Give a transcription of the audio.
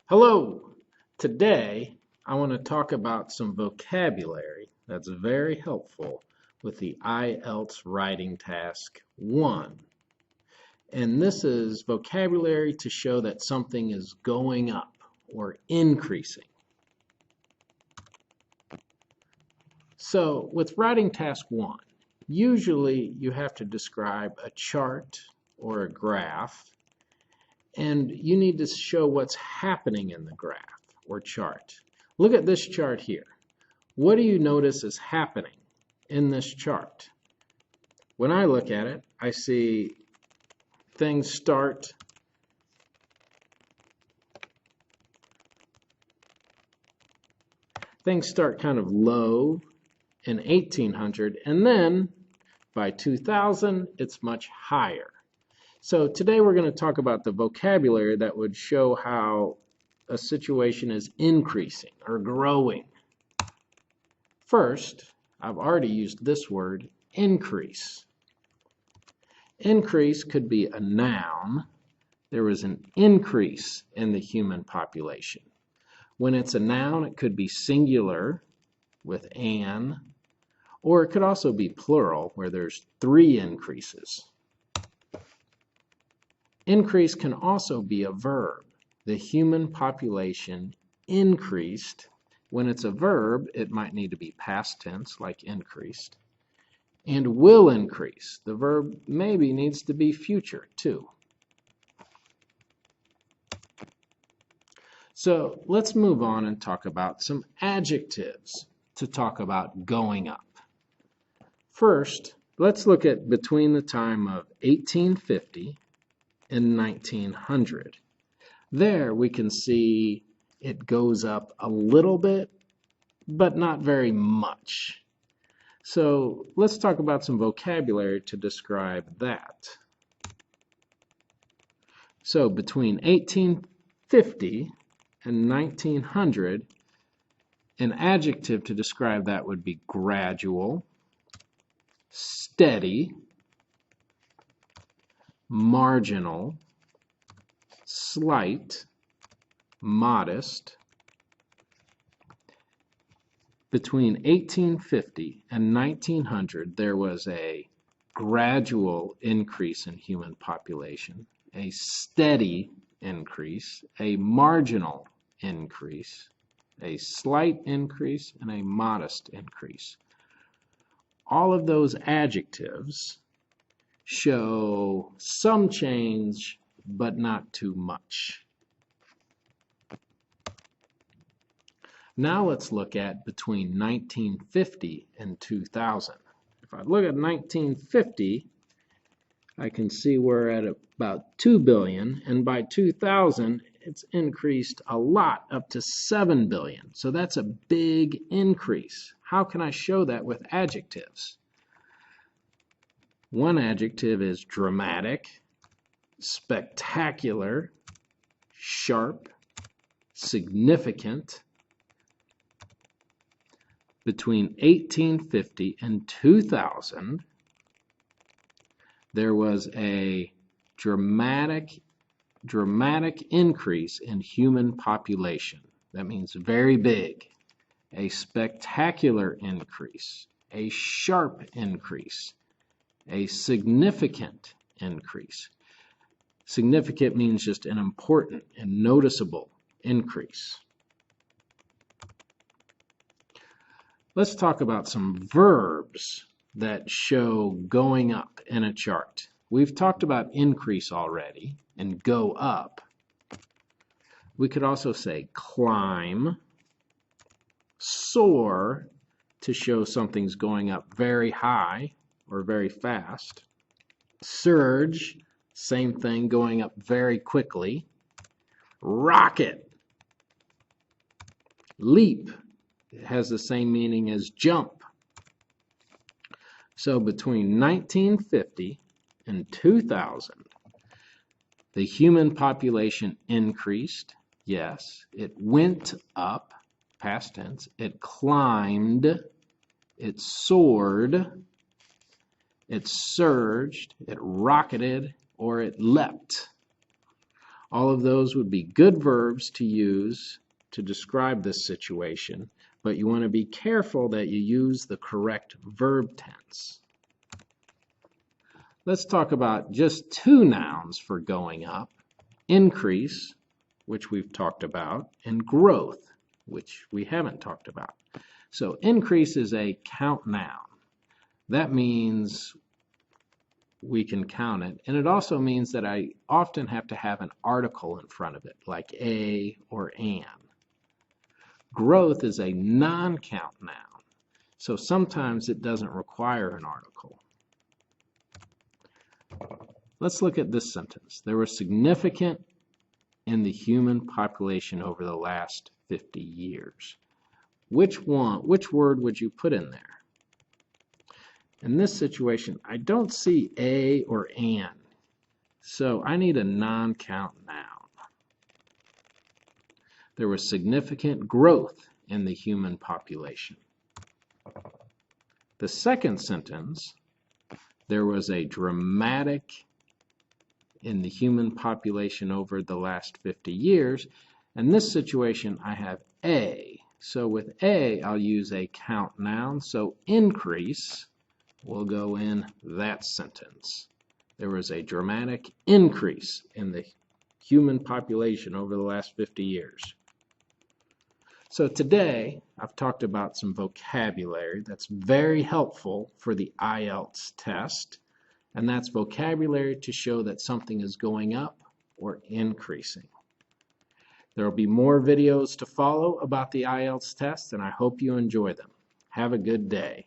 Hello! Today I want to talk about some vocabulary that's very helpful with the IELTS writing task 1. And this is vocabulary to show that something is going up or increasing. So with writing task 1, usually you have to describe a chart or a graph, and you need to show what's happening in the graph or chart. Look at this chart here. What do you notice is happening in this chart? When I look at it, I see things start kind of low in 1800, and then by 2000 it's much higher. So today we're going to talk about the vocabulary that would show how a situation is increasing or growing. First, I've already used this word, increase. Increase could be a noun. There was an increase in the human population. When it's a noun, it could be singular with an, or it could also be plural where there's 3 increases. Increase can also be a verb. The human population increased. When it's a verb, it might need to be past tense, like increased, and will increase. The verb maybe needs to be future, too. So let's move on and talk about some adjectives to talk about going up. First, let's look at between the time of 1850 and 1900. There we can see it goes up a little bit, but not very much. So let's talk about some vocabulary to describe that. So between 1850 and 1900, an adjective to describe that would be gradual, steady, marginal, slight, modest. Between 1850 and 1900, there was a gradual increase in human population, a steady increase, a marginal increase, a slight increase, and a modest increase. All of those adjectives show some change, but not too much. Now let's look at between 1950 and 2000. If I look at 1950, I can see we're at about 2 billion, and by 2000, it's increased a lot, up to 7 billion. So that's a big increase. How can I show that with adjectives? One adjective is dramatic, spectacular, sharp, significant. Between 1850 and 2000, there was a dramatic increase in human population. That means very big. A spectacular increase, a sharp increase, a significant increase. Significant means just an important and noticeable increase. Let's talk about some verbs that show going up in a chart. We've talked about increase already and go up. We could also say climb, soar to show something's going up very high or very fast. Surge, same thing, going up very quickly. Rocket. Leap, it has the same meaning as jump. So between 1950 and 2000, the human population increased. Yes, it went up, past tense. It climbed, it soared, it surged, it rocketed, or it leapt. All of those would be good verbs to use to describe this situation, but you want to be careful that you use the correct verb tense. Let's talk about just two nouns for going up: increase, which we've talked about, and growth, which we haven't talked about. So increase is a count noun. That means we can count it, and it also means that I often have to have an article in front of it, like a or an. Growth is a non-count noun, so sometimes it doesn't require an article. Let's look at this sentence. There was significant in the human population over the last 50 years. Which word would you put in there? In this situation, I don't see a or an, so I need a non-count noun. There was significant growth in the human population. The second sentence, there was a dramatic in the human population over the last 50 years. In this situation, I have a. So with a, I'll use a count noun. So increase will go in that sentence. There was a dramatic increase in the human population over the last 50 years. So today, I've talked about some vocabulary that's very helpful for the IELTS test, and that's vocabulary to show that something is going up or increasing. There will be more videos to follow about the IELTS test, and I hope you enjoy them. Have a good day.